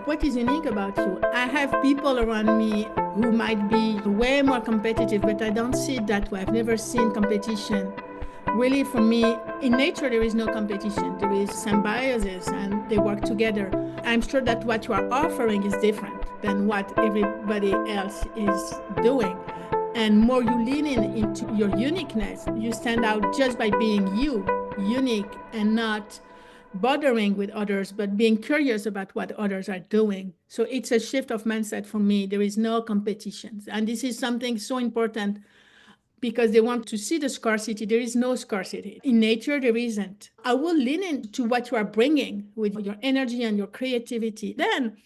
What is unique about you? I have people around me who might be way more competitive, but I don't see it that way. I've never seen competition. Really, for me, in nature, there is no competition. There is symbiosis and they work together. I'm sure that what you are offering is different than what everybody else is doing. And more you lean into your uniqueness, you stand out just by being you, unique, and not bothering with others, but being curious about what others are doing. So it's a shift of mindset for me. There is no competition. And this is something so important because they want to see the scarcity. There is no scarcity. In nature, there isn't. I will lean into what you are bringing with your energy and your creativity. Then,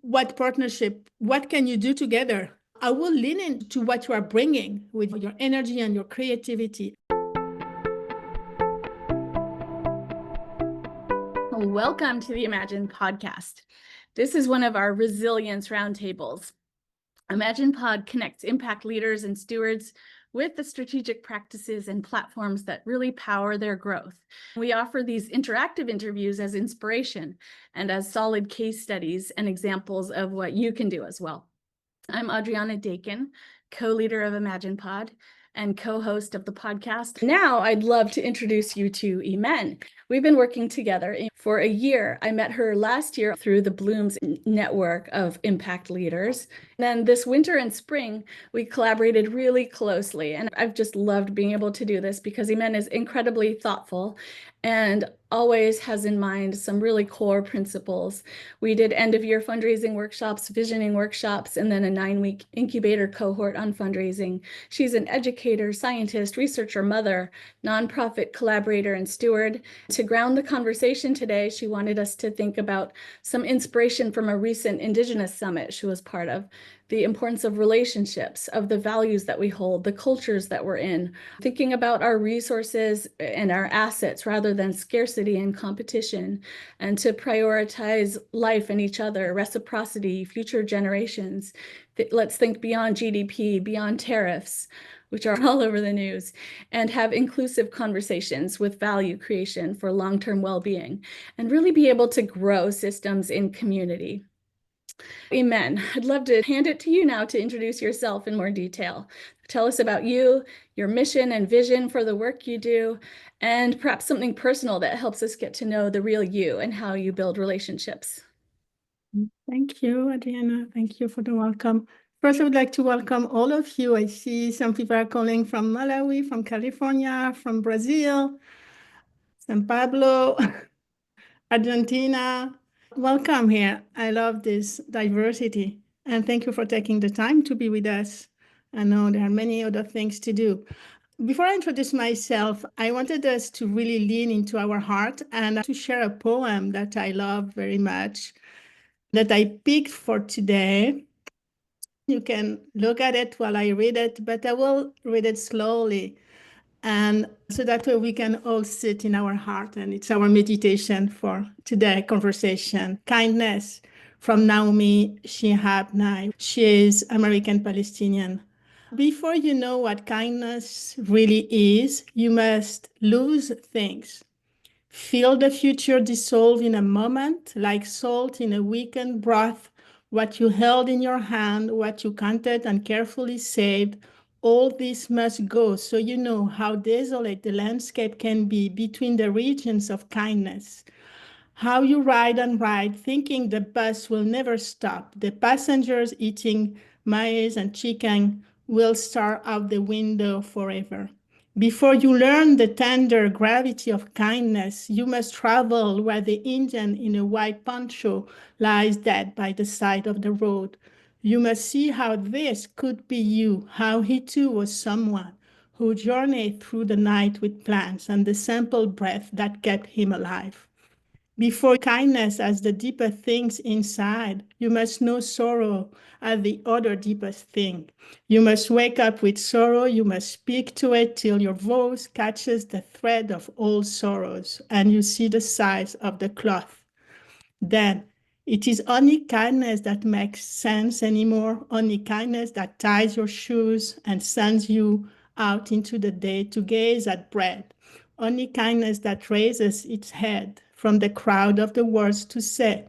what partnership, what can you do together? I will lean into what you are bringing with your energy and your creativity. Welcome to the Imagine podcast. This is one of our resilience roundtables. Imagine Pod connects impact leaders and stewards with the strategic practices and platforms that really power their growth. We offer these interactive interviews as inspiration and as solid case studies and examples of what you can do as well. I'm Adriana Dakin, co-leader of Imagine Pod and co-host of the podcast. Now I'd love to introduce you to Imène. We've been working together for a year. I met her last year through the Bloom's network of impact leaders. And then this winter and spring, we collaborated really closely. And I've just loved being able to do this because Imène is incredibly thoughtful and always has in mind some really core principles. We did end-of-year fundraising workshops, visioning workshops, and then a 9-week incubator cohort on fundraising. She's an educator, scientist, researcher, mother, nonprofit collaborator, and steward. To ground the conversation today, she wanted us to think about some inspiration from a recent Indigenous summit she was part of, the importance of relationships, of the values that we hold, the cultures that we're in, thinking about our resources and our assets rather than scarcity and competition, and to prioritize life and each other, reciprocity, future generations. Let's think beyond GDP, beyond tariffs, which are all over the news, and have inclusive conversations with value creation for long-term well-being, and really be able to grow systems in community. Imène, I'd love to hand it to you now to introduce yourself in more detail. Tell us about you, your mission and vision for the work you do, and perhaps something personal that helps us get to know the real you and how you build relationships. Thank you, Adriana. Thank you for the welcome. First, I would like to welcome all of you. I see some people are calling from Malawi, from California, from Brazil, San Pablo, Argentina. Welcome here. I love this diversity. And thank you for taking the time to be with us. I know there are many other things to do. Before I introduce myself, I wanted us to really lean into our heart and to share a poem that I love very much, that I picked for today. You can look at it while I read it, but I will read it slowly. And so that way we can all sit in our heart, and it's our meditation for today's conversation. Kindness, from Naomi Shihab Nye. She is American Palestinian. Before you know what kindness really is, you must lose things. Feel the future dissolve in a moment, like salt in a weakened broth. What you held in your hand, what you counted and carefully saved, all this must go, so you know how desolate the landscape can be between the regions of kindness. How you ride and ride, thinking the bus will never stop. The passengers eating maize and chicken will stare out the window forever. Before you learn the tender gravity of kindness, you must travel where the Indian in a white poncho lies dead by the side of the road. You must see how this could be you, how he too was someone who journeyed through the night with plants and the simple breath that kept him alive. Before kindness as the deeper things inside, you must know sorrow as the other deepest thing. You must wake up with sorrow, you must speak to it till your voice catches the thread of all sorrows and you see the size of the cloth. Then it is only kindness that makes sense anymore, only kindness that ties your shoes and sends you out into the day to gaze at bread. Only kindness that raises its head from the crowd of the words to say,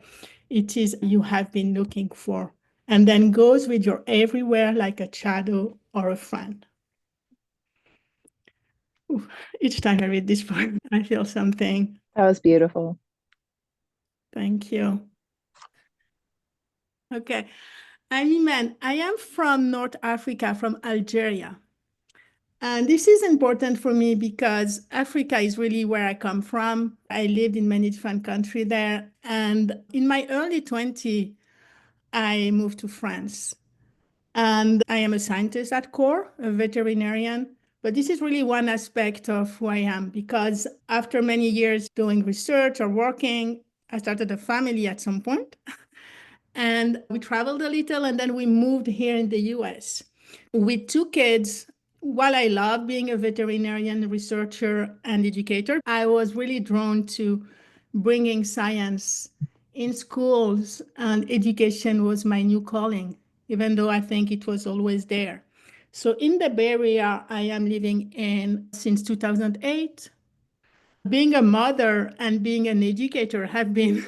it is you have been looking for, and then goes with you everywhere like a shadow or a friend. Ooh, each time I read this poem, I feel something. That was beautiful. Thank you. Okay. I'm Imène. I am from North Africa, from Algeria. And this is important for me because Africa is really where I come from. I lived in many different countries there. And in my early 20s, I moved to France. And I am a scientist at core, a veterinarian. But this is really one aspect of who I am because after many years doing research or working, I started a family at some point. And we traveled a little and then we moved here in the US with two kids. While I love being a veterinarian, researcher, and educator, I was really drawn to bringing science in schools, and education was my new calling, even though I think it was always there. So in the Bay Area, I am living in since 2008. Being a mother and being an educator have been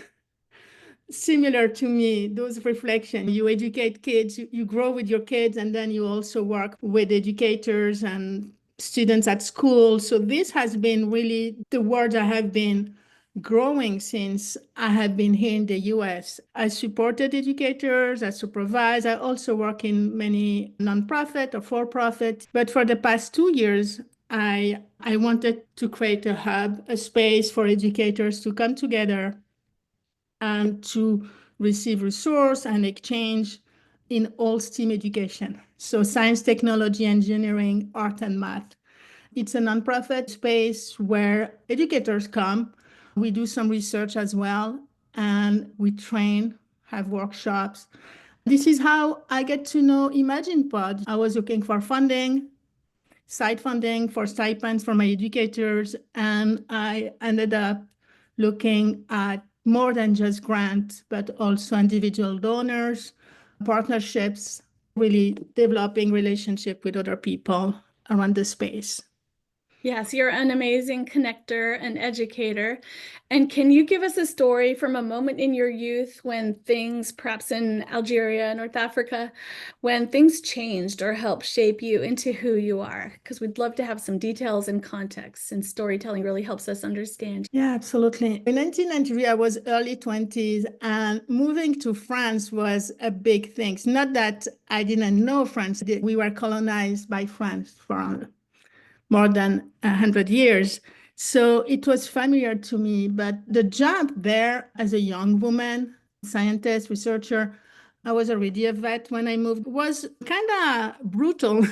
similar to me, those reflections. You educate kids, you grow with your kids, and then you also work with educators and students at school. So this has been really the world I have been growing since I have been here in the US. I supported educators, I supervise. I also work in many nonprofit or for-profit. But for the past 2 years, I wanted to create a hub, a space for educators to come together and to receive resource and exchange in all STEAM education. So science, technology, engineering, art, and math. It's a nonprofit space where educators come. We do some research as well, and we train, have workshops. This is how I get to know Imagine Pod. I was looking for funding, side funding for stipends for my educators, and I ended up looking at more than just grants, but also individual donors, partnerships, really developing relationship with other people around the space. Yes, you're an amazing connector and educator. And can you give us a story from a moment in your youth when things, perhaps in Algeria, North Africa, when things changed or helped shape you into who you are? Because we'd love to have some details and context, and storytelling really helps us understand. Yeah, absolutely. In 1993, I was early 20s, and moving to France was a big thing. It's not that I didn't know France. We were colonized by France for more than 100 years. So it was familiar to me. But the jump there as a young woman, scientist, researcher, I was already a vet when I moved, was kind of brutal.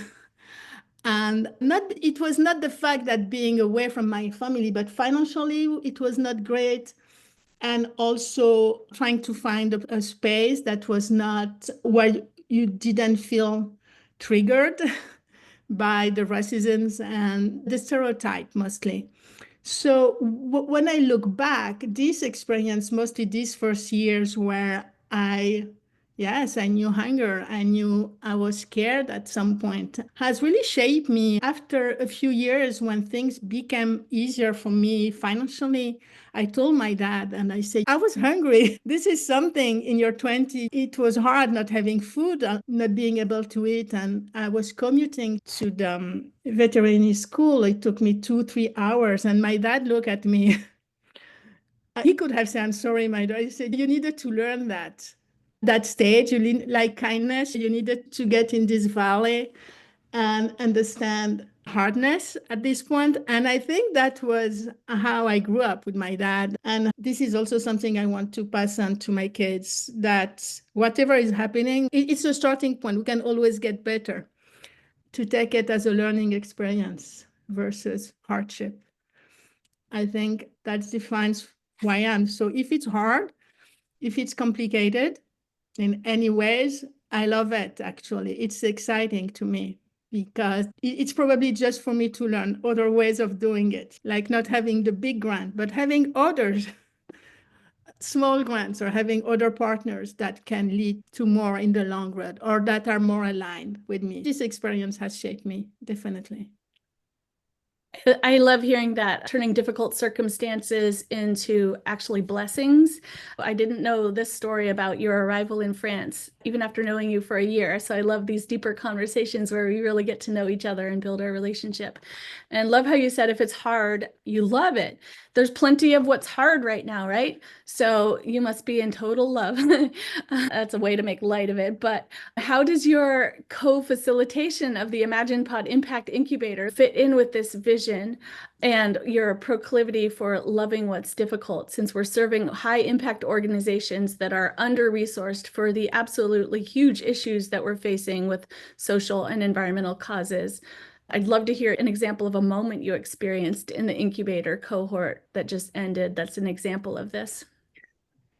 And it was not the fact that being away from my family, but financially it was not great. And also trying to find a space that was not where you didn't feel triggered by the racism and the stereotype mostly. So when I look back, this experience, mostly these first years where yes, I knew hunger, I knew I was scared at some point, has really shaped me. After a few years, when things became easier for me financially, I told my dad and I said, I was hungry. This is something in your 20s. It was hard not having food, not being able to eat. And I was commuting to the veterinary school. It took me 2-3 hours. And my dad looked at me. He could have said, I'm sorry, my daughter. He said, you needed to learn that stage, you need like kindness. You needed to get in this valley and understand hardness at this point. And I think that was how I grew up with my dad. And this is also something I want to pass on to my kids, that whatever is happening, it's a starting point. We can always get better, to take it as a learning experience versus hardship. I think that defines who I am. So if it's hard, if it's complicated in any ways, I love it, actually. It's exciting to me because it's probably just for me to learn other ways of doing it, like not having the big grant, but having others, small grants, or having other partners that can lead to more in the long run or that are more aligned with me. This experience has shaped me, definitely. I love hearing that, turning difficult circumstances into actually blessings. I didn't know this story about your arrival in France, even after knowing you for a year. So I love these deeper conversations where we really get to know each other and build our relationship. And love how you said if it's hard, you love it. There's plenty of what's hard right now, right? So you must be in total love. That's a way to make light of it. But how does your co-facilitation of the Imagine Pod Impact Incubator fit in with this vision and your proclivity for loving what's difficult, since we're serving high impact organizations that are under-resourced for the absolutely huge issues that we're facing with social and environmental causes? I'd love to hear an example of a moment you experienced in the incubator cohort that just ended. That's an example of this.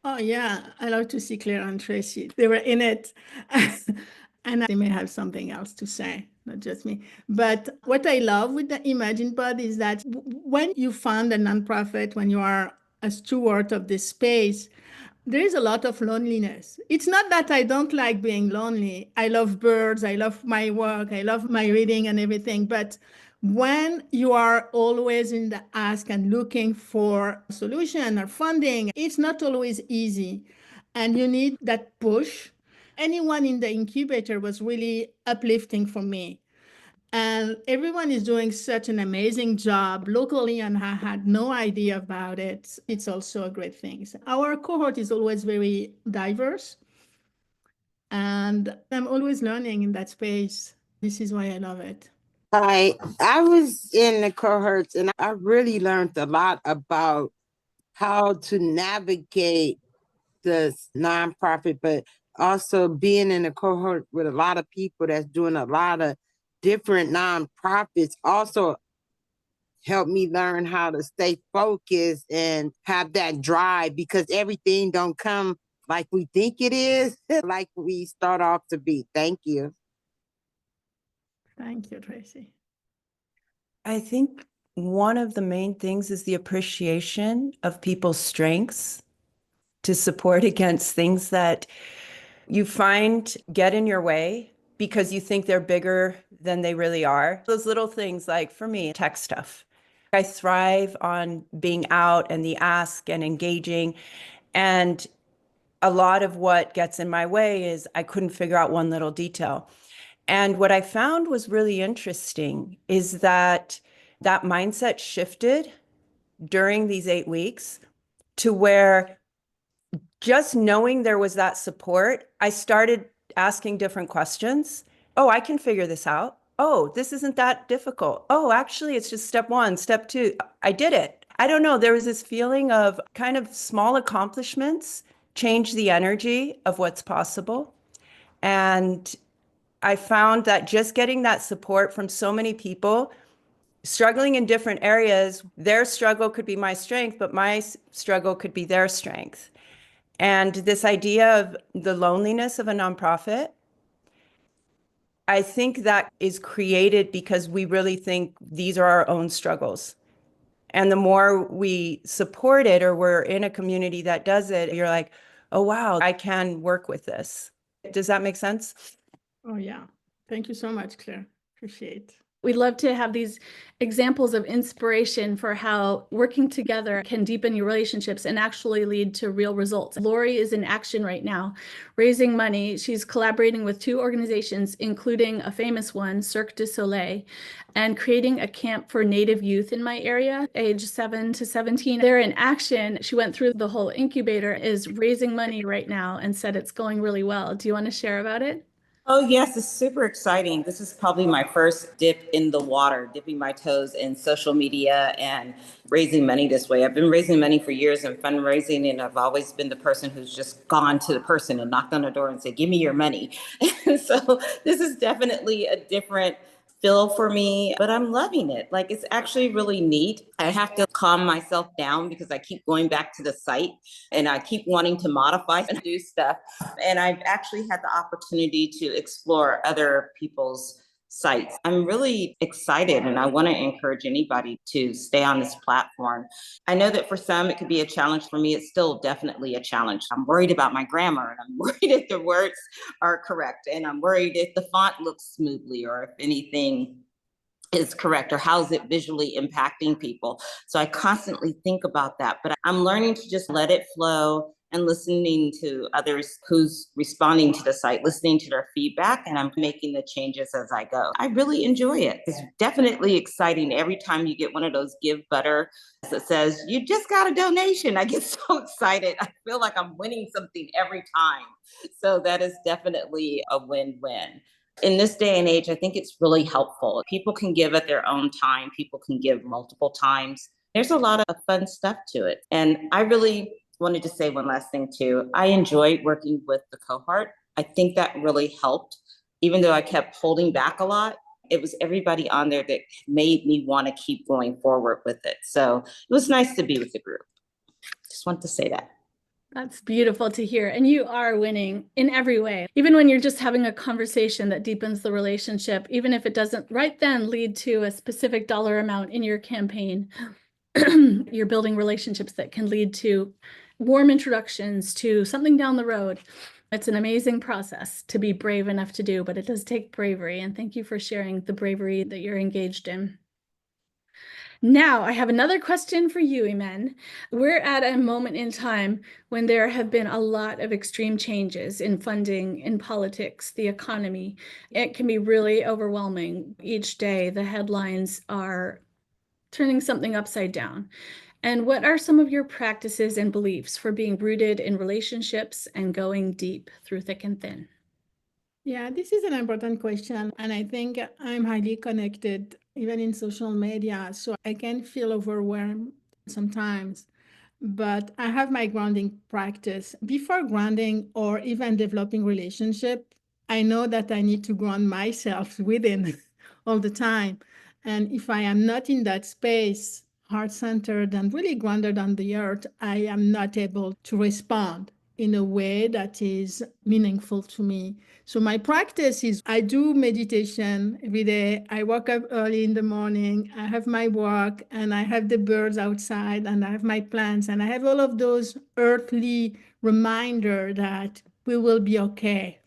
Oh, yeah. I love to see Claire and Tracy. They were in it. And they may have something else to say, not just me. But what I love with the Imagine Pod is that when you found a nonprofit, when you are a steward of this space, there is a lot of loneliness. It's not that I don't like being lonely. I love birds. I love my work. I love my reading and everything. But when you are always in the ask and looking for a solution or funding, it's not always easy. And you need that push. Anyone in the incubator was really uplifting for me. And everyone is doing such an amazing job locally, and I had no idea about it. It's also a great thing. Our cohort is always very diverse, and I'm always learning in that space. This is why I love it. I was in the cohorts and I really learned a lot about how to navigate the nonprofit, but also being in a cohort with a lot of people that's doing a lot of different nonprofits also helped me learn how to stay focused and have that drive, because everything don't come like we think it is, like we start off to be. Thank you. Thank you, Tracy. I think one of the main things is the appreciation of people's strengths to support against things that you find get in your way because you think they're bigger than they really are. Those little things, like for me, tech stuff. I thrive on being out and the ask and engaging. And a lot of what gets in my way is I couldn't figure out one little detail. And what I found was really interesting is that that mindset shifted during these 8 weeks to where just knowing there was that support, I started asking different questions. Oh, I can figure this out. Oh, this isn't that difficult. Oh, actually, it's just step 1, step 2. I did it. I don't know. There was this feeling of kind of small accomplishments change the energy of what's possible. And I found that just getting that support from so many people struggling in different areas, their struggle could be my strength, but my struggle could be their strength. And this idea of the loneliness of a nonprofit, I think that is created because we really think these are our own struggles. And the more we support it, or we're in a community that does it, you're like, oh, wow, I can work with this. Does that make sense? Oh, yeah. Thank you so much, Claire. Appreciate. We'd love to have these examples of inspiration for how working together can deepen your relationships and actually lead to real results. Lori is in action right now, raising money. She's collaborating with 2 organizations, including a famous one, Cirque du Soleil, and creating a camp for Native youth in my area, age 7 to 17. They're in action. She went through the whole incubator, is raising money right now, and said it's going really well. Do you want to share about it? Oh, yes, it's super exciting. This is probably my first dip in the water, dipping my toes in social media and raising money this way. I've been raising money for years and fundraising, and I've always been the person who's just gone to the person and knocked on the door and said, give me your money. So this is definitely a different feel for me, but I'm loving it. Like, it's actually really neat. I have to calm myself down because I keep going back to the site and I keep wanting to modify and do stuff. And I've actually had the opportunity to explore other people's sites. I'm really excited, and I want to encourage anybody to stay on this platform. I know that for some it could be a challenge. For me, it's still definitely a challenge. I'm worried about my grammar, and I'm worried if the words are correct, and I'm worried if the font looks smoothly or if anything is correct, or how's it visually impacting people? So I constantly think about that, but I'm learning to just let it flow and listening to others who's responding to the site, listening to their feedback, and I'm making the changes as I go. I really enjoy it. It's definitely exciting every time you get one of those give butter that says, you just got a donation. I get so excited. I feel like I'm winning something every time. So that is definitely a win-win. In this day and age, I think it's really helpful. People can give at their own time. People can give multiple times. There's a lot of fun stuff to it. And I really wanted to say one last thing too. I enjoyed working with the cohort. I think that really helped. Even though I kept holding back a lot, it was everybody on there that made me want to keep going forward with it. So it was nice to be with the group. Just want to say that. That's beautiful to hear. And you are winning in every way. Even when you're just having a conversation that deepens the relationship, even if it doesn't right then lead to a specific dollar amount in your campaign, you're building relationships that can lead to warm introductions to something down the road. It's an amazing process to be brave enough to do, but it does take bravery. And thank you for sharing the bravery that you're engaged in. Now, I have another question for you, Imène. We're at a moment in time when there have been a lot of extreme changes in funding, in politics, the economy. It can be really overwhelming. Each day, the headlines are turning something upside down. And what are some of your practices and beliefs for being rooted in relationships and going deep through thick and thin? Yeah, this is an important question. And I think I'm highly connected, even in social media. So I can feel overwhelmed sometimes. But I have my grounding practice. Before grounding or even developing relationship, I know that I need to ground myself within all the time. And if I am not in that space, heart-centered and really grounded on the earth, I am not able to respond in a way that is meaningful to me. So my practice is I do meditation every day. I wake up early in the morning. I have my walk and I have the birds outside and I have my plants and I have all of those earthly reminder that we will be okay.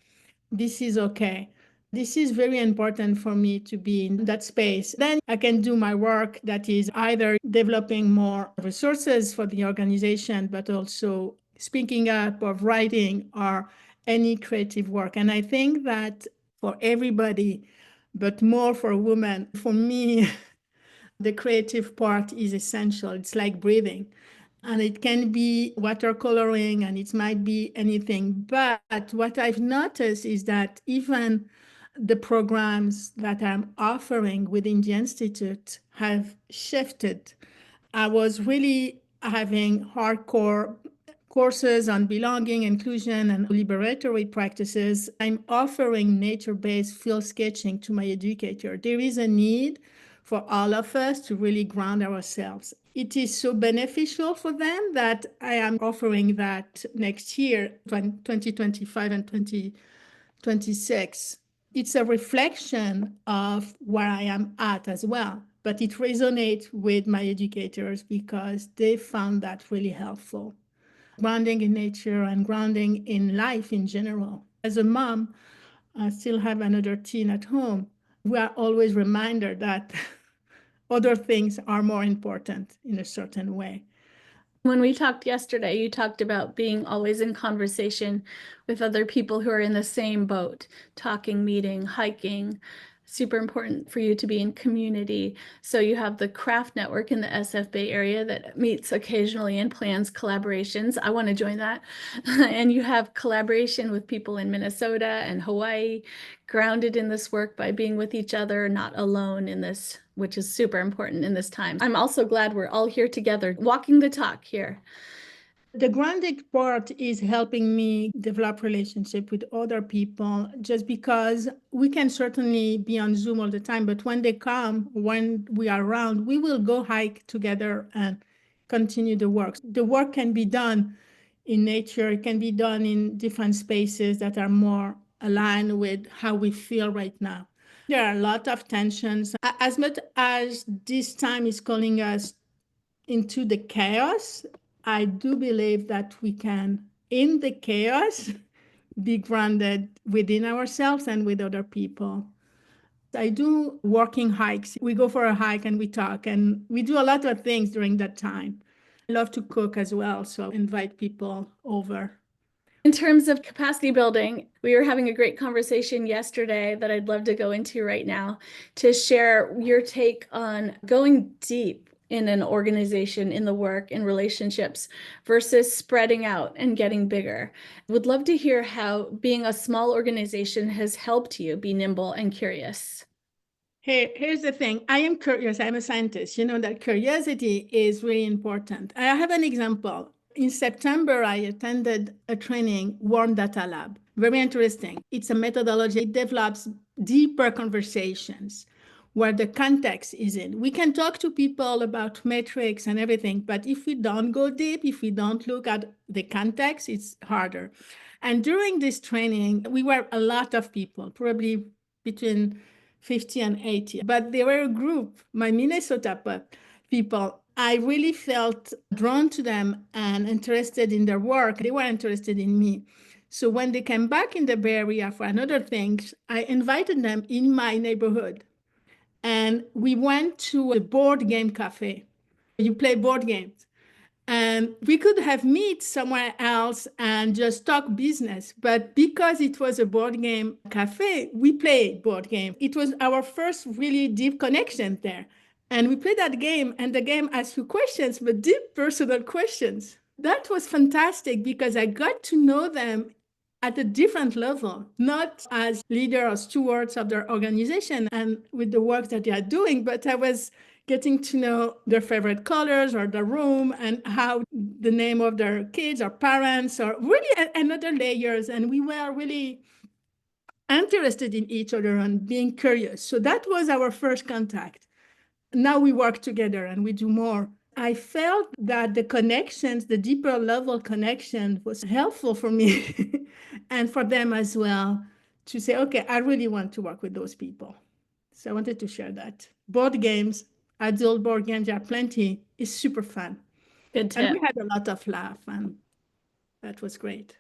This is okay. This is very important for me to be in that space. Then I can do my work that is either developing more resources for the organization, but also speaking up or writing or any creative work. And I think that for everybody, but more for women, for me, the creative part is essential. It's like breathing. And it can be watercoloring and it might be anything. But what I've noticed is that even the programs that I'm offering within the Institute have shifted. I was really having hardcore courses on belonging, inclusion, and liberatory practices. I'm offering nature-based field sketching to my educator. There is a need for all of us to really ground ourselves. It is so beneficial for them that I am offering that next year, 2025 and 2026. It's a reflection of where I am at as well, but it resonates with my educators because they found that really helpful. Grounding in nature and grounding in life in general. As a mom, I still have another teen at home. We are always reminded that other things are more important in a certain way. When we talked yesterday, you talked about being always in conversation with other people who are in the same boat, talking, meeting, hiking. Super important for you to be in community. So you have the craft network in the SF Bay area that meets occasionally and plans collaborations. I want to join that. And you have collaboration with people in Minnesota and Hawaii, grounded in this work by being with each other, not alone in this, which is super important in this time. I'm also glad we're all here together, walking the talk here. The grounding part is helping me develop relationship with other people just because we can certainly be on Zoom all the time, but when they come, when we are around, we will go hike together and continue the work. The work can be done in nature, it can be done in different spaces that are more aligned with how we feel right now. There are a lot of tensions. As much as this time is calling us into the chaos, I do believe that we can, in the chaos, be grounded within ourselves and with other people. I do walking hikes. We go for a hike and we talk, and we do a lot of things during that time. I love to cook as well, so I invite people over. In terms of capacity building, we were having a great conversation yesterday that I'd love to go into right now to share your take on going deep in an organization, in the work, in relationships, versus spreading out and getting bigger. Would love to hear how being a small organization has helped you be nimble and curious. Here's the thing. I am curious. I'm a scientist. You know that curiosity is really important. I have an example. In September, I attended a training, Warm Data Lab. Very interesting. It's a methodology. It develops deeper conversations where the context is in. We can talk to people about metrics and everything, but if we don't go deep, if we don't look at the context, it's harder. And during this training, we were a lot of people, probably between 50 and 80, but they were a group, my Minnesota people. I really felt drawn to them and interested in their work. They were interested in me. So when they came back in the Bay Area for another thing, I invited them in my neighborhood. And we went to a board game cafe. You play board games. And we could have met somewhere else and just talk business. But because it was a board game cafe, we played board game. It was our first really deep connection there. And we played that game, and the game asked you questions, but deep personal questions. That was fantastic because I got to know them at a different level, not as leader or stewards of their organization and with the work that they are doing, but I was getting to know their favorite colors or the room and how the name of their kids or parents or really another layers. And we were really interested in each other and being curious. So that was our first contact. Now we work together and we do more. I felt that the connections, the deeper level connection was helpful for me and for them as well to say, okay, I really want to work with those people. So I wanted to share that. Board games, adult board games, there are plenty. It's super fun. Good tip. And we had a lot of laugh, and that was great.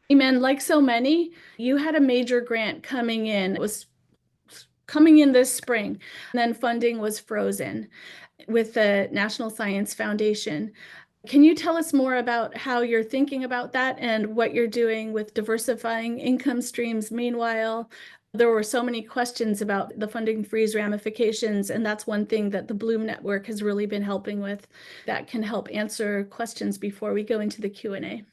Imène, like so many, you had a major grant coming in. It was coming in this spring, and then funding was frozen with the National Science Foundation. Can you tell us more about how you're thinking about that and what you're doing with diversifying income streams? Meanwhile, there were so many questions about the funding freeze ramifications, and that's one thing that the Bloom Network has really been helping with that can help answer questions before we go into the Q&A.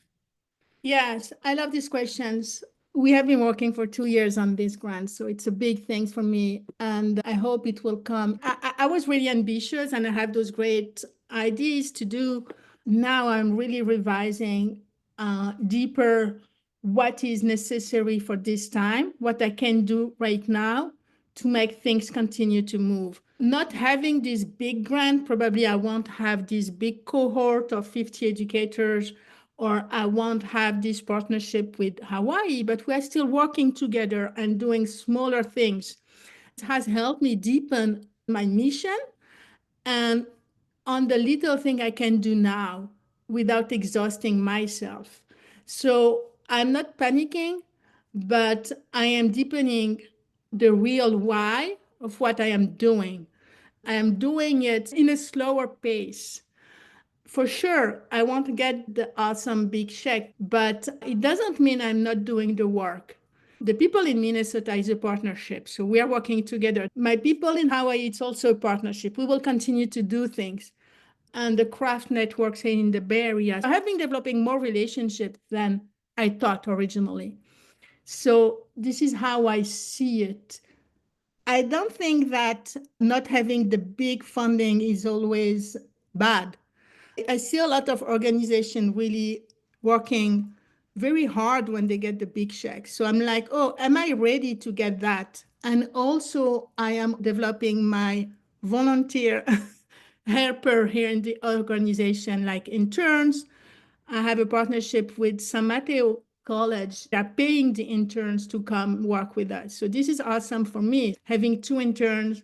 Yes, I love these questions. We have been working for 2 years on this grant, so it's a big thing for me, and I hope it will come. I was really ambitious, and I have those great ideas to do. Now I'm really revising deeper what is necessary for this time, what I can do right now to make things continue to move. Not having this big grant, probably I won't have this big cohort of 50 educators, or I won't have this partnership with Hawaii, but we are still working together and doing smaller things. It has helped me deepen my mission and on the little thing I can do now without exhausting myself. So I'm not panicking, but I am deepening the real why of what I am doing. I am doing it in a slower pace. For sure, I want to get the awesome big check, but it doesn't mean I'm not doing the work. The people in Minnesota is a partnership, so we are working together. My people in Hawaii, it's also a partnership. We will continue to do things. And the craft networks here in the Bay Area, I have been developing more relationships than I thought originally. So this is how I see it. I don't think that not having the big funding is always bad. I see a lot of organizations really working very hard when they get the big check. So I'm like, oh, am I ready to get that? And also I am developing my volunteer helper here in the organization, like interns. I have a partnership with San Mateo College. They're paying the interns to come work with us. So this is awesome for me, having 2 interns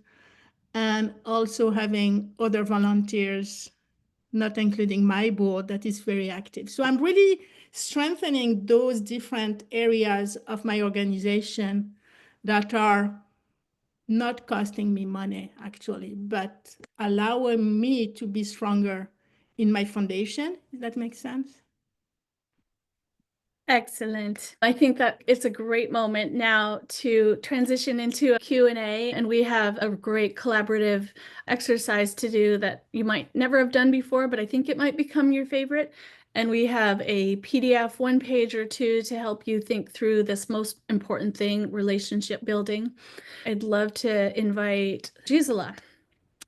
and also having other volunteers, not including my board that is very active. So I'm really strengthening those different areas of my organization that are not costing me money, actually, but allowing me to be stronger in my foundation. Does that make sense? Excellent. I think that it's a great moment now to transition into a Q&A, and we have a great collaborative exercise to do that you might never have done before, but I think it might become your favorite. And we have a PDF 1 page or 2 to help you think through this most important thing, relationship building. I'd love to invite Gisela.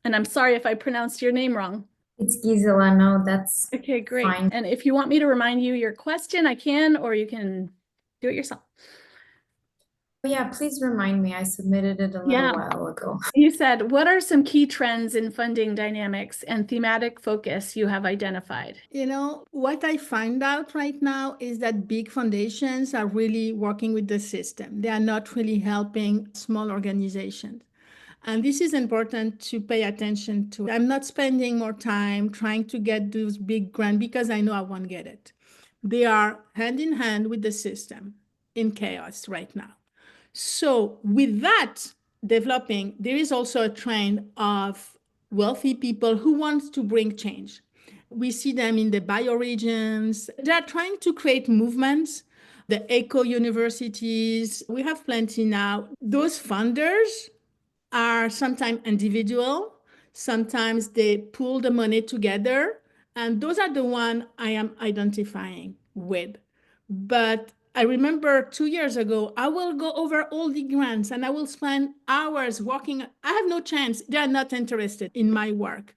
And I'm sorry if I pronounced your name wrong. It's Gisela. No, that's Okay, great. fine. And if you want me to remind you your question, I can, or you can do it yourself. Yeah, please remind me. I submitted it a little while ago. You said, what are some key trends in funding dynamics and thematic focus you have identified? You know, what I find out right now is that big foundations are really working with the system. They are not really helping small organizations. And this is important to pay attention to. I'm not spending more time trying to get those big grants because I know I won't get it. They are hand in hand with the system in chaos right now. So with that developing, there is also a trend of wealthy people who want to bring change. We see them in the bioregions. They are trying to create movements, the eco universities. We have plenty now. Those funders are sometimes individual, sometimes they pull the money together, and those are the one I am identifying with. But I remember 2 years ago, I will go over all the grants and I will spend hours working. I have no chance. They are not interested in my work.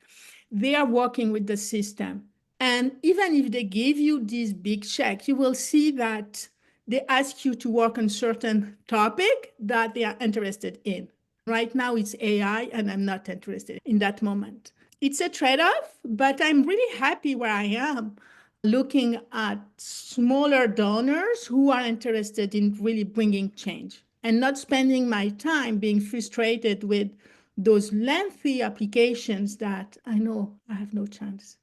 They are working with the system. And even if they give you this big check, you will see that they ask you to work on certain topic that they are interested in. Right now it's AI, and I'm not interested in that moment. It's a trade-off, but I'm really happy where I am, looking at smaller donors who are interested in really bringing change and not spending my time being frustrated with those lengthy applications that I know I have no chance.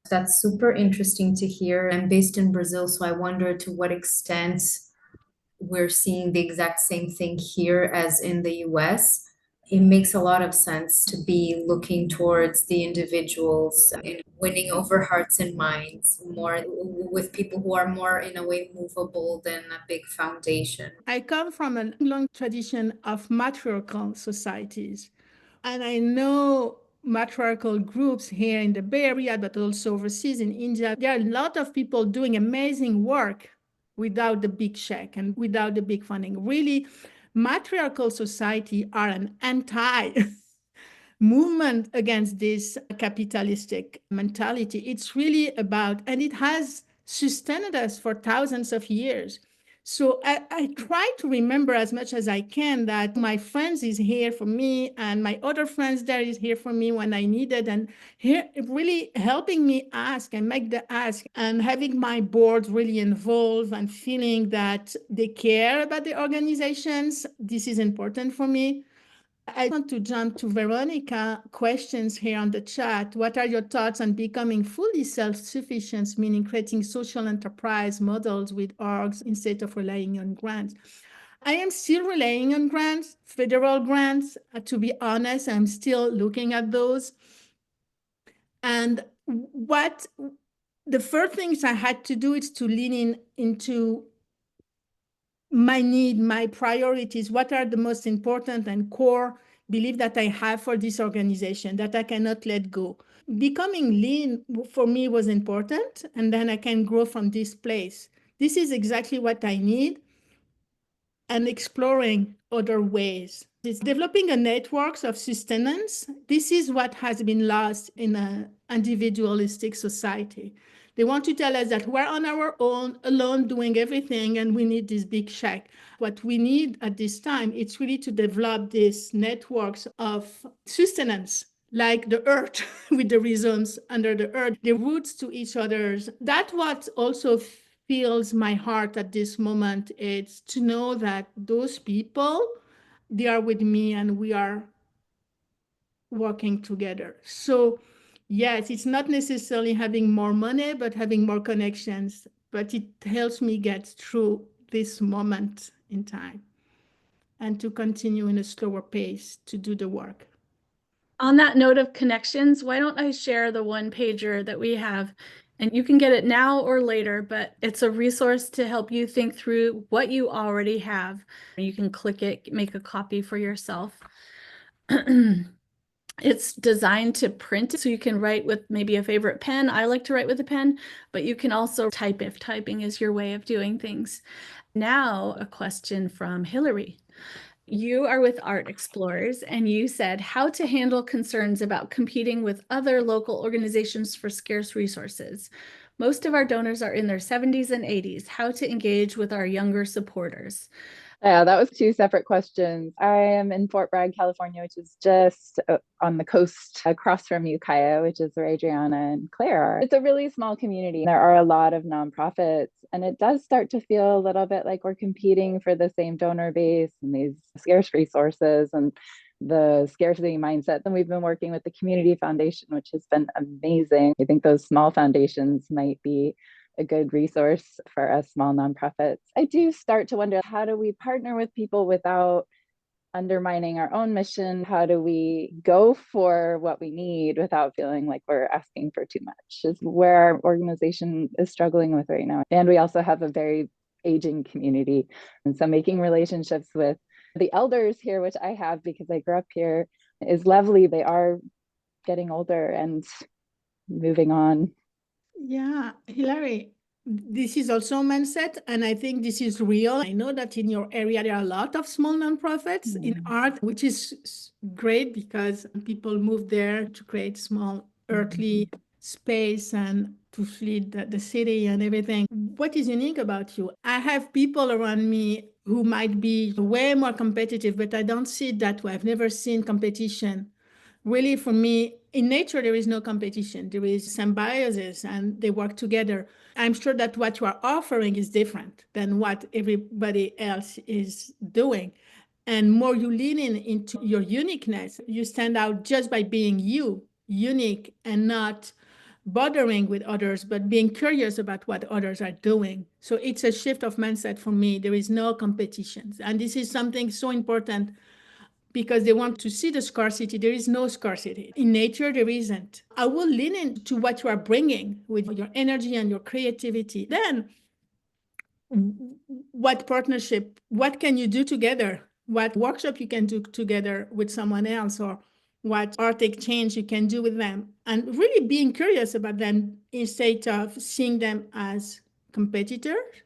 That's super interesting to hear. I'm based in Brazil, so I wonder to what extent we're seeing the exact same thing here as in the US. It makes a lot of sense to be looking towards the individuals and winning over hearts and minds more with people who are more in a way movable than a big foundation. I come from a long tradition of matriarchal societies, and I know matriarchal groups here in the Bay Area, but also overseas in India. There are a lot of people doing amazing work without the big check and without the big funding. Really, matriarchal society are an anti movement against this capitalistic mentality. It's really about, and it has sustained us for thousands of years. So I try to remember as much as I can that my friends is here for me and my other friends there is here for me when I need it, and here really helping me ask and make the ask, and having my board really involved and feeling that they care about the organizations. This is important for me. I want to jump to Veronica questions here on the chat. What are your thoughts on becoming fully self-sufficient, meaning creating social enterprise models with orgs instead of relying on grants? I am still relying on grants, federal grants. To be honest, I'm still looking at those. And what the first things I had to do is to lean into my need, my priorities, what are the most important and core belief that I have for this organization that I cannot let go. Becoming lean for me was important, and then I can grow from this place. This is exactly what I need, and exploring other ways. It's developing a network of sustenance. This is what has been lost in an individualistic society. They want to tell us that we're on our own, alone, doing everything, and we need this big check. What we need at this time, it's really to develop these networks of sustenance, like the earth with the rhizomes under the earth, the roots to each other's. That's what also fills my heart at this moment. It's to know that those people, they are with me and we are working together. So yes, it's not necessarily having more money, but having more connections. But it helps me get through this moment in time and to continue in a slower pace to do the work. On that note of connections, why don't I share the one pager that we have? And you can get it now or later, but it's a resource to help you think through what you already have. You can click it, make a copy for yourself. It's designed to print, so you can write with maybe a favorite pen. I like to write with a pen, but you can also type if typing is your way of doing things. Now, a question from Hillary. You are with Art Explorers, and you said how to handle concerns about competing with other local organizations for scarce resources. Most of our donors are in their 70s and 80s. How to engage with our younger supporters? Yeah, that was two separate questions. I am in Fort Bragg, California, which is just on the coast across from Ukiah, which is where Adriana and Claire are. It's a really small community. There are a lot of nonprofits, and it does start to feel a little bit like we're competing for the same donor base and these scarce resources and the scarcity mindset. And we've been working with the Community Foundation, which has been amazing. I think those small foundations might be a good resource for us small nonprofits. I do start to wonder, how do we partner with people without undermining our own mission? How do we go for what we need without feeling like we're asking for too much? Is where our organization is struggling with right now. And we also have a very aging community. And so making relationships with the elders here, which I have because I grew up here, is lovely. They are getting older and moving on. Yeah, Hilary, this is also a mindset, and I think this is real. I know that in your area, there are a lot of small nonprofits in art, which is great because people move there to create small earthly space and to feed the city and everything. What is unique about you? I have people around me who might be way more competitive, but I don't see it that way. I've never seen competition. Really, for me, in nature, there is no competition. There is symbiosis and they work together. I'm sure that what you are offering is different than what everybody else is doing. And more you lean into your uniqueness, you stand out just by being you, unique, and not bothering with others, but being curious about what others are doing. So it's a shift of mindset for me. There is no competition. And this is something so important because they want to see the scarcity. There is no scarcity. In nature, there isn't. I will lean into what you are bringing with your energy and your creativity. Then, what partnership, what can you do together? What workshop you can do together with someone else, or what art exchange you can do with them, and really being curious about them instead of seeing them as competitors.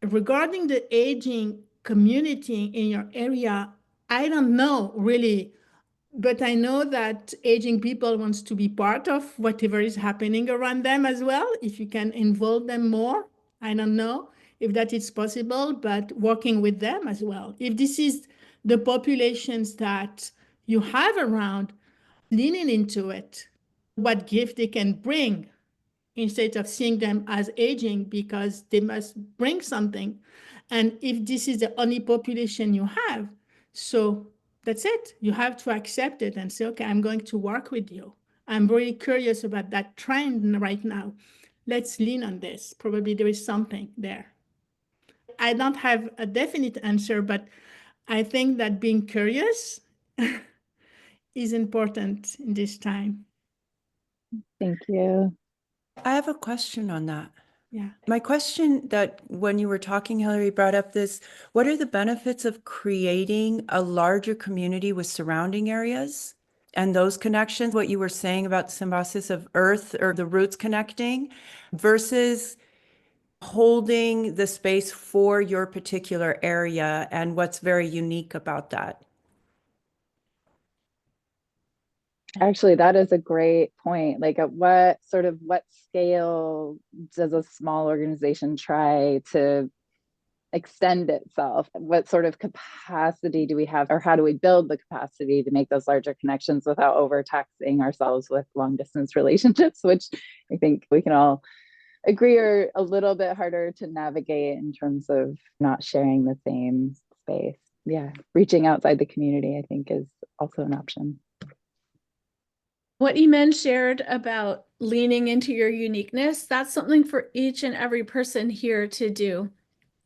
Regarding the aging community in your area, I don't know really, but I know that aging people wants to be part of whatever is happening around them as well. If you can involve them more, I don't know if that is possible, but working with them as well. If this is the populations that you have around, leaning into it, what gift they can bring instead of seeing them as aging because they must bring something. And if this is the only population you have, so that's it. You have to accept it and say, okay, I'm going to work with you. I'm very curious about that trend right now. Let's lean on this. Probably there is something there. I don't have a definite answer, but I think that being curious is important in this time. Thank you. I have a question on that. Yeah. My question that when you were talking, Hillary brought up this, what are the benefits of creating a larger community with surrounding areas and those connections, what you were saying about the symbiosis of earth or the roots connecting versus holding the space for your particular area and what's very unique about that? Actually, that is a great point. Like, at what scale does a small organization try to extend itself? What sort of capacity do we have, or how do we build the capacity to make those larger connections without overtaxing ourselves with long distance relationships, which I think we can all agree are a little bit harder to navigate in terms of not sharing the same space. Yeah, reaching outside the community, I think, is also an option. What Imène shared about leaning into your uniqueness, that's something for each and every person here to do.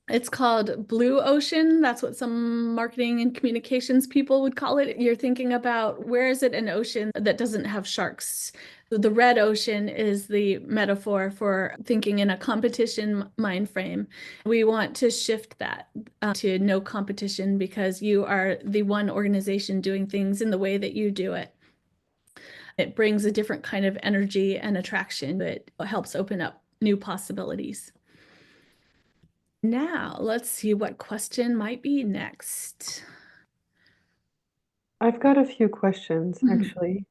It's called Blue Ocean. That's what some marketing and communications people would call it. You're thinking about, where is it an ocean that doesn't have sharks? The red ocean is the metaphor for thinking in a competition mind frame. We want to shift that to no competition, because you are the one organization doing things in the way that you do it. It brings a different kind of energy and attraction. It helps open up new possibilities. Now, let's see what question might be next. I've got a few questions, Mhm. actually.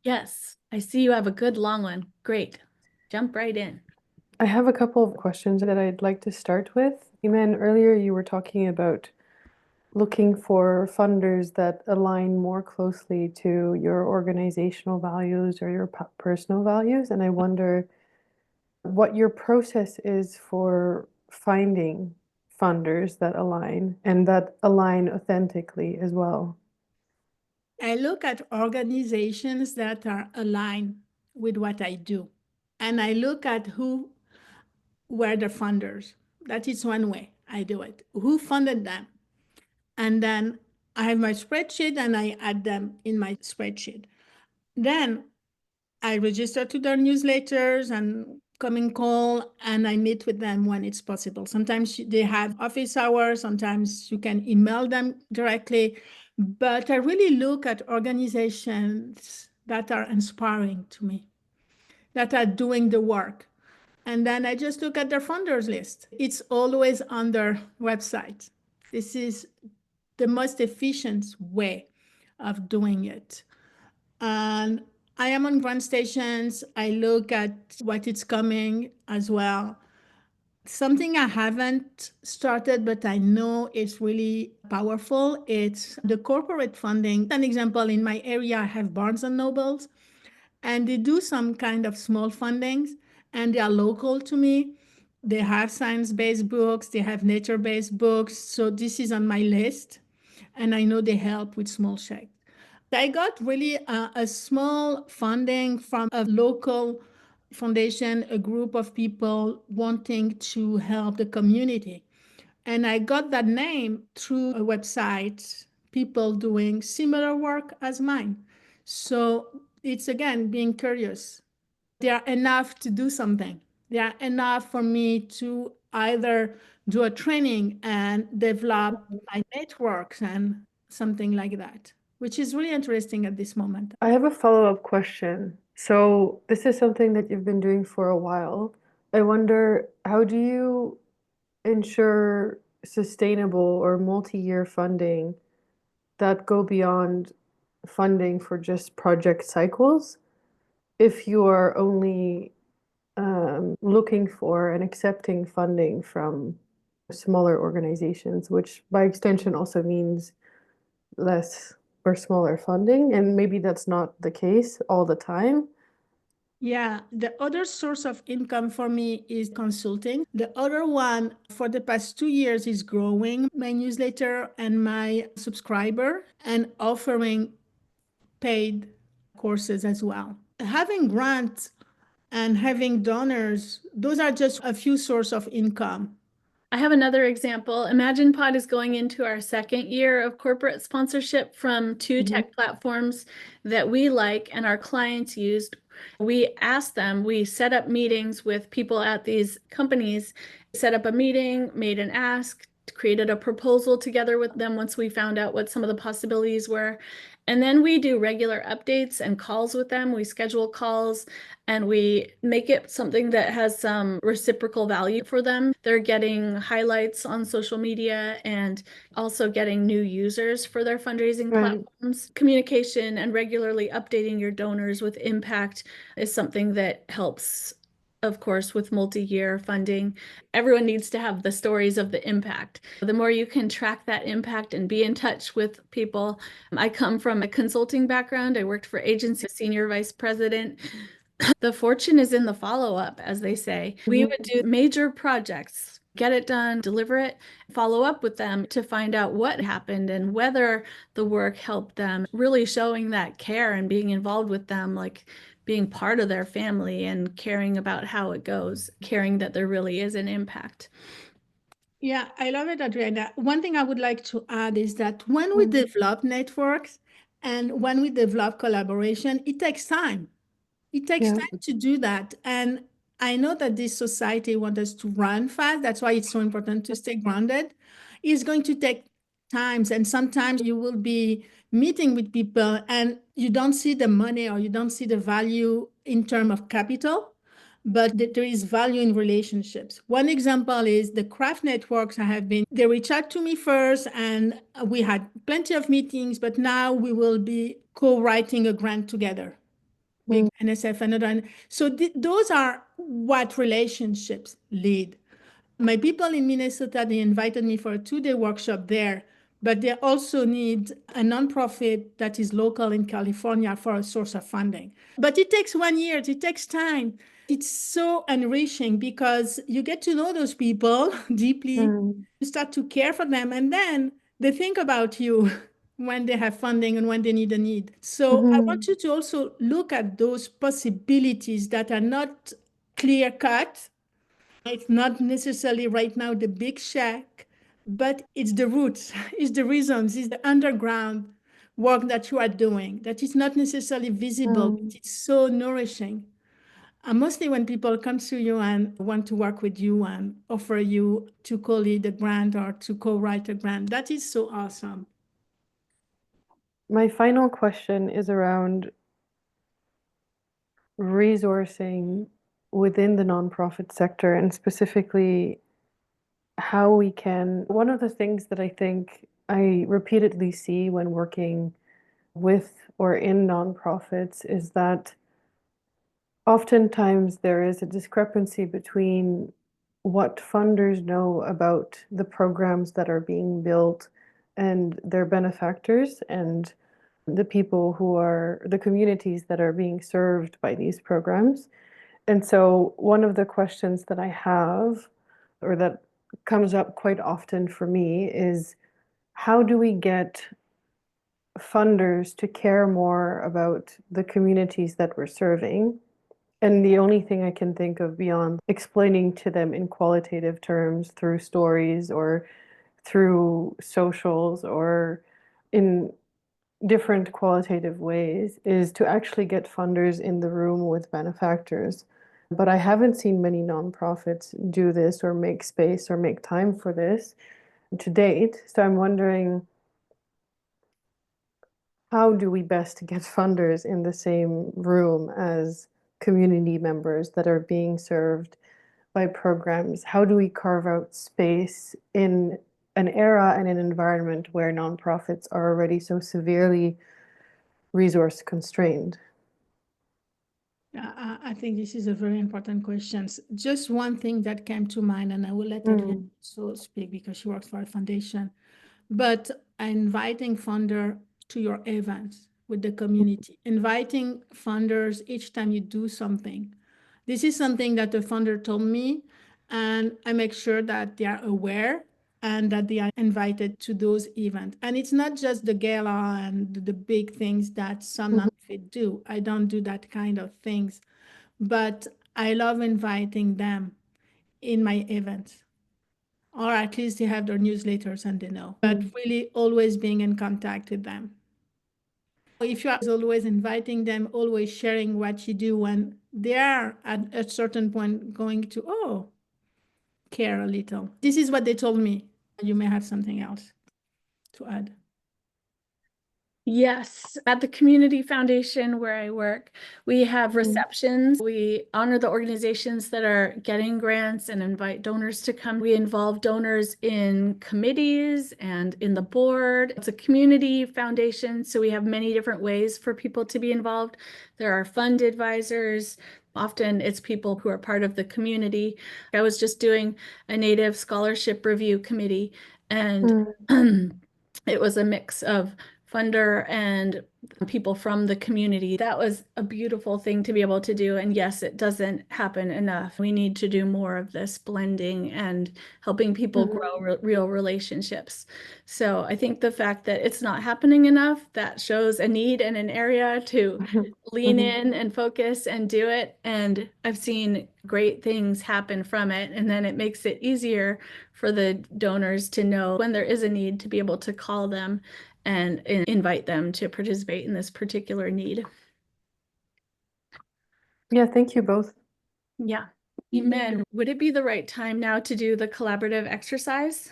Yes, I see you have a good long one. Great. Jump right in. I have a couple of questions that I'd like to start with. Imène, earlier you were talking about looking for funders that align more closely to your organizational values or your personal values, and I wonder what your process is for finding funders that align and that align authentically as well. I look at organizations that are aligned with what I do. And I look at who were the funders. That is one way I do it. Who funded them? And then I have my spreadsheet and I add them in my spreadsheet. Then I register to their newsletters and coming call, and I meet with them when it's possible. Sometimes they have office hours, sometimes you can email them directly. But I really look at organizations that are inspiring to me, that are doing the work. And then I just look at their funders list. It's always on their website. This is the most efficient way of doing it. And I am on grant stations. I look at what is coming as well. Something I haven't started, but I know it's really powerful. It's the corporate funding. An example, in my area, I have Barnes and Nobles, and they do some kind of small fundings, and they are local to me. They have science-based books, they have nature-based books. So this is on my list, and I know they help with small checks. I got really a small funding from a local foundation, a group of people wanting to help the community. And I got that name through a website, people doing similar work as mine. So it's again being curious. They are enough to do something. They are enough for me to either do a training and develop my networks and something like that, which is really interesting at this moment. I have a follow-up question. So this is something that you've been doing for a while. I wonder, how do you ensure sustainable or multi-year funding that go beyond funding for just project cycles if you are only looking for and accepting funding from smaller organizations, which by extension also means less or smaller funding, and maybe that's not the case all the time. Yeah, the other source of income for me is consulting. The other one for the past 2 years is growing my newsletter and my subscriber and offering paid courses as well. Having grants and having donors, those are just a few sources of income. I have another example. Imagine Pod is going into our second year of corporate sponsorship from two tech platforms that we like and our clients used. We asked them, we set up meetings with people at these companies, set up a meeting, made an ask, created a proposal together with them once we found out what some of the possibilities were. And then we do regular updates and calls with them. We schedule calls and we make it something that has some reciprocal value for them. They're getting highlights on social media and also getting new users for their fundraising platforms. Communication and regularly updating your donors with impact is something that helps, of course, with multi-year funding. Everyone needs to have the stories of the impact. The more you can track that impact and be in touch with people. I come from a consulting background. I worked for agency senior vice president. The fortune is in the follow-up, as they say. We would do major projects, get it done, deliver it, follow up with them to find out what happened and whether the work helped them, really showing that care and being involved with them, like being part of their family and caring about how it goes, caring that there really is an impact. Yeah, I love it, Adriana. One thing I would like to add is that when we develop networks and when we develop collaboration, it takes time. It takes Yeah. time to do that. And I know that this society wants us to run fast. That's why it's so important to stay grounded. It's going to take times. And sometimes you will be meeting with people and you don't see the money or you don't see the value in terms of capital, but that there is value in relationships. One example is the craft networks I have been, they reached out to me first and we had plenty of meetings, but now we will be co-writing a grant together. Big NSF, another. So those are what relationships lead. My people in Minnesota, they invited me for a 2-day workshop there, but they also need a nonprofit that is local in California for a source of funding. But it takes 1 year, it takes time. It's so enriching because you get to know those people deeply, you start to care for them, and then they think about you when they have funding and when they need a need. So I want you to also look at those possibilities that are not clear cut. It's not necessarily right now the big shack, but it's the roots, it's the reasons, it's the underground work that you are doing that is not necessarily visible, but it's so nourishing. And mostly when people come to you and want to work with you and offer you to co-lead a grant or to co-write a grant, that is so awesome. My final question is around resourcing within the nonprofit sector and specifically how we can. One of the things that I think I repeatedly see when working with or in nonprofits is that oftentimes there is a discrepancy between what funders know about the programs that are being built and their benefactors and the people who are the communities that are being served by these programs. And so one of the questions that I have, or that comes up quite often for me, is how do we get funders to care more about the communities that we're serving? And the only thing I can think of beyond explaining to them in qualitative terms through stories or through socials or in different qualitative ways is to actually get funders in the room with benefactors. But I haven't seen many nonprofits do this or make space or make time for this to date. So I'm wondering, how do we best get funders in the same room as community members that are being served by programs? How do we carve out space in an era and an environment where nonprofits are already so severely resource constrained? I think this is a very important question. Just one thing that came to mind, and I will let Adrienne also speak because she works for a foundation, but inviting funder to your events with the community, inviting funders each time you do something. This is something that the funder told me, and I make sure that they are aware and that they are invited to those events. And it's not just the gala and the big things that some nonprofit do. I don't do that kind of things, but I love inviting them in my events. Or at least they have their newsletters and they know, but really always being in contact with them. If you are always inviting them, always sharing what you do, and they are at a certain point going to, care a little. This is what they told me. You may have something else to add. Yes, at the community foundation where I work, we have receptions. We honor the organizations that are getting grants and invite donors to come. We involve donors in committees and in the board. It's a community foundation, so we have many different ways for people to be involved. There are fund advisors. Often it's people who are part of the community. I was just doing a Native Scholarship Review Committee, and it was a mix of funder and people from the community. That was a beautiful thing to be able to do. And yes, it doesn't happen enough. We need to do more of this blending and helping people grow real relationships. So I think the fact that it's not happening enough, that shows a need and an area to lean in and focus and do it. And I've seen great things happen from it. And then it makes it easier for the donors to know when there is a need to be able to call them and invite them to participate in this particular need. Yeah, thank you both. Yeah. Imène, would it be the right time now to do the collaborative exercise?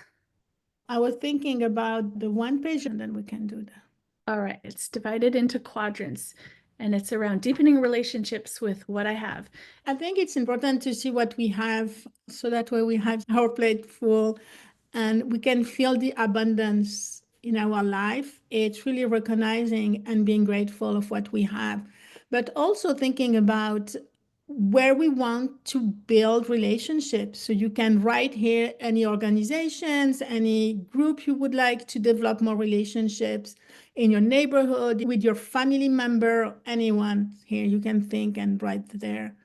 I was thinking about the one page and then we can do that. All right, it's divided into quadrants and it's around deepening relationships with what I have. I think it's important to see what we have so that way we have our plate full and we can feel the abundance in our life. It's really recognizing and being grateful of what we have, but also thinking about where we want to build relationships. So you can write here any organizations, any group you would like to develop more relationships in your neighborhood, with your family member, anyone here you can think and write there.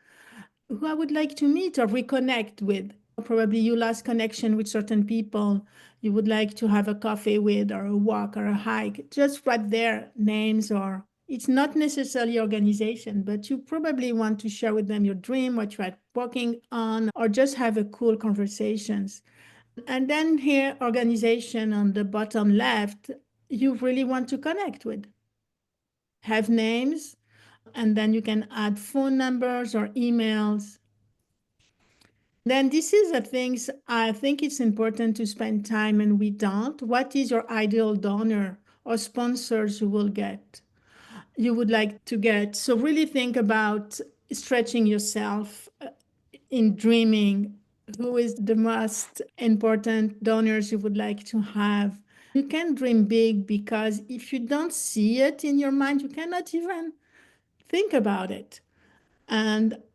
Who I would like to meet or reconnect with. Probably you lost connection with certain people you would like to have a coffee with or a walk or a hike. Just write their names, or it's not necessarily organization, but you probably want to share with them your dream, what you are working on, or just have a cool conversations. And then here, organization on the bottom left, you really want to connect with. Have names, and then you can add phone numbers or emails. Then this is the things I think it's important to spend time, and we don't. What is your ideal donor or sponsors you will get, you would like to get? So really think about stretching yourself in dreaming. Who is the most important donors you would like to have? You can dream big, because if you don't see it in your mind, you cannot even think about it.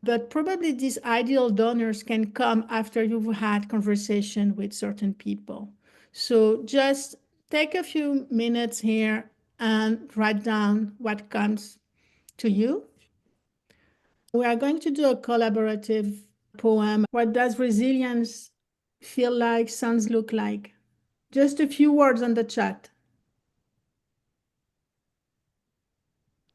But probably these ideal donors can come after you've had conversation with certain people. So just take a few minutes here and write down what comes to you. We are going to do a collaborative poem. What does resilience feel like, sounds, look like? Just a few words on the chat.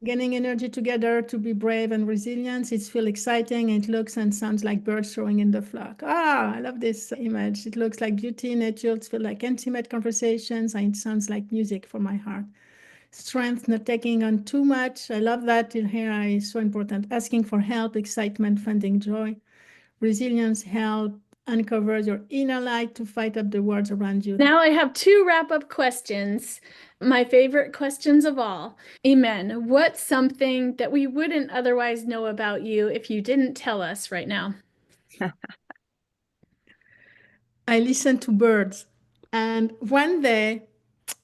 Getting energy together to be brave and resilient. It feels exciting. It looks and sounds like birds soaring in the flock. I love this image. It looks like beauty, nature. It feels like intimate conversations, and it sounds like music for my heart. Strength, not taking on too much. I love that in here. Is so important. Asking for help, excitement, finding joy. Resilience, help, uncover your inner light to fight up the worlds around you. Now I have two wrap-up questions, my favorite questions of all. Imène, what's something that we wouldn't otherwise know about you if you didn't tell us right now? I listen to birds. And one day,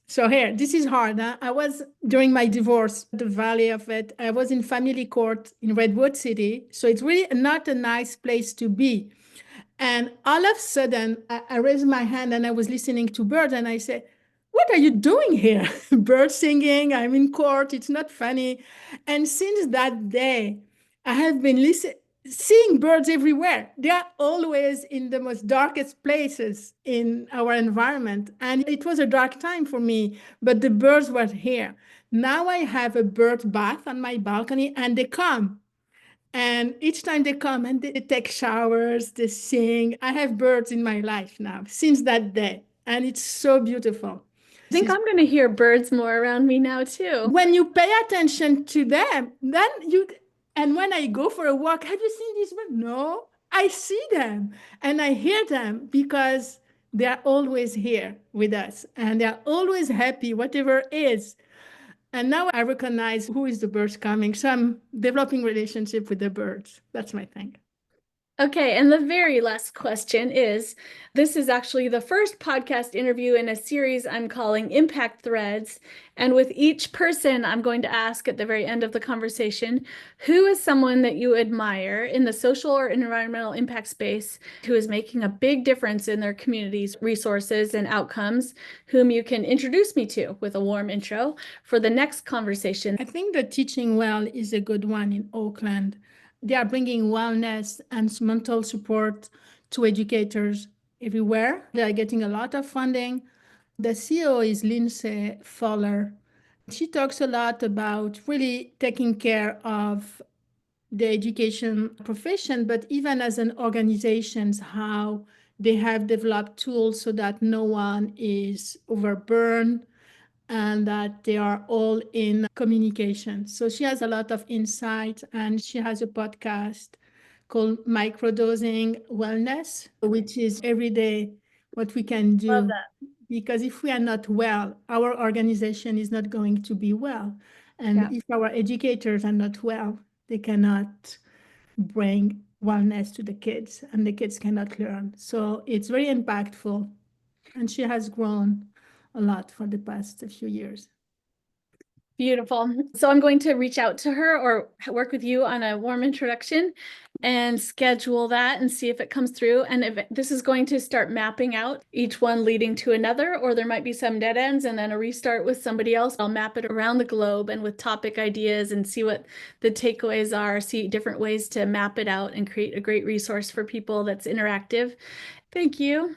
so here, this is hard. I was, during my divorce, the valley of it, I was in family court in Redwood City. So it's really not a nice place to be. And all of a sudden, I raised my hand and I was listening to birds, and I said, what are you doing here? Birds singing, I'm in court, it's not funny. And since that day, I have been seeing birds everywhere. They are always in the most darkest places in our environment. And it was a dark time for me, but the birds were here. Now I have a bird bath on my balcony, and they come. And each time they come and they take showers, they sing. I have birds in my life now since that day. And it's so beautiful. I think I'm going to hear birds more around me now too. When you pay attention to them, then and when I go for a walk, have you seen these birds? No, I see them and I hear them, because they are always here with us and they're always happy, whatever it is. And now I recognize who is the birds coming. So I'm developing relationship with the birds. That's my thing. Okay, and the very last question is, this is actually the first podcast interview in a series I'm calling Impact Threads. And with each person, I'm going to ask at the very end of the conversation, who is someone that you admire in the social or environmental impact space who is making a big difference in their community's resources and outcomes, whom you can introduce me to with a warm intro for the next conversation. I think the Teaching Well is a good one in Oakland. They are bringing wellness and mental support to educators everywhere. They are getting a lot of funding. The CEO is Lindsay Fowler. She talks a lot about really taking care of the education profession, but even as an organization, how they have developed tools so that no one is overburdened and that they are all in communication. So she has a lot of insight, and she has a podcast called Microdosing Wellness, which is every day what we can do. Love that. Because if we are not well, our organization is not going to be well. And if our educators are not well, they cannot bring wellness to the kids, and the kids cannot learn. So it's very impactful. And she has grown a lot for the past few years. Beautiful. So I'm going to reach out to her or work with you on a warm introduction and schedule that and see if it comes through. And if this is going to start mapping out each one leading to another, or there might be some dead ends and then a restart with somebody else. I'll map it around the globe and with topic ideas and see what the takeaways are, see different ways to map it out and create a great resource for people that's interactive. Thank you.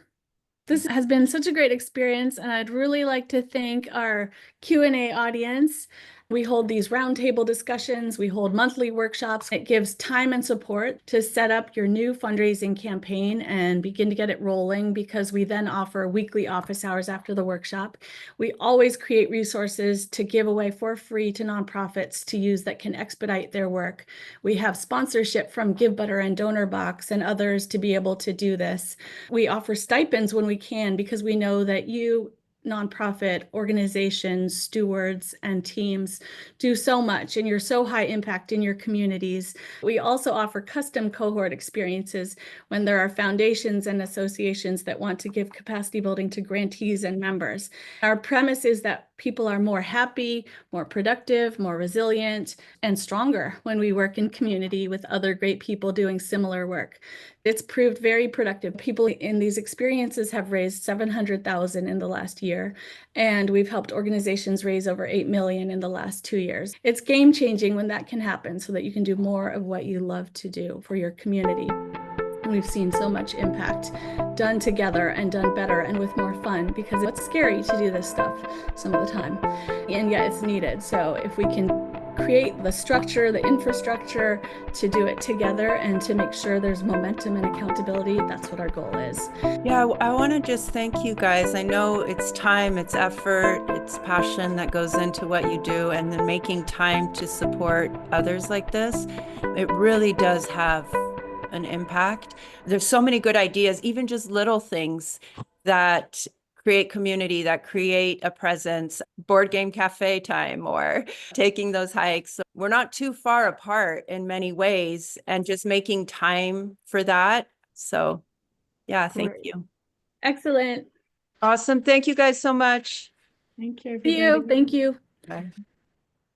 This has been such a great experience, and I'd really like to thank our Q&A audience. We hold these roundtable discussions, we hold monthly workshops. It gives time and support to set up your new fundraising campaign and begin to get it rolling, because we then offer weekly office hours after the workshop. We always create resources to give away for free to nonprofits to use that can expedite their work. We have sponsorship from GiveButter and DonorBox and others to be able to do this. We offer stipends when we can, because we know that you nonprofit organizations, stewards, and teams do so much, and you're so high impact in your communities. We also offer custom cohort experiences when there are foundations and associations that want to give capacity building to grantees and members. Our premise is that people are more happy, more productive, more resilient, and stronger when we work in community with other great people doing similar work. It's proved very productive. People in these experiences have raised $700,000 in the last year, and we've helped organizations raise over $8 million in the last 2 years. It's game-changing when that can happen, so that you can do more of what you love to do for your community. And we've seen so much impact done together and done better and with more fun, because it's scary to do this stuff some of the time, and yet it's needed. So if we can create the structure, the infrastructure to do it together and to make sure there's momentum and accountability, that's what our goal is. Yeah, I want to just thank you guys. I know it's time, it's effort, it's passion that goes into what you do, and then making time to support others like this, it really does have an impact. There's so many good ideas, even just little things that create community, that create a presence, board game cafe time, or taking those hikes. So we're not too far apart in many ways, and just making time for that. So yeah, thank you. Excellent. Awesome. Thank you guys so much. Thank you. Thank you. Thank you. Bye.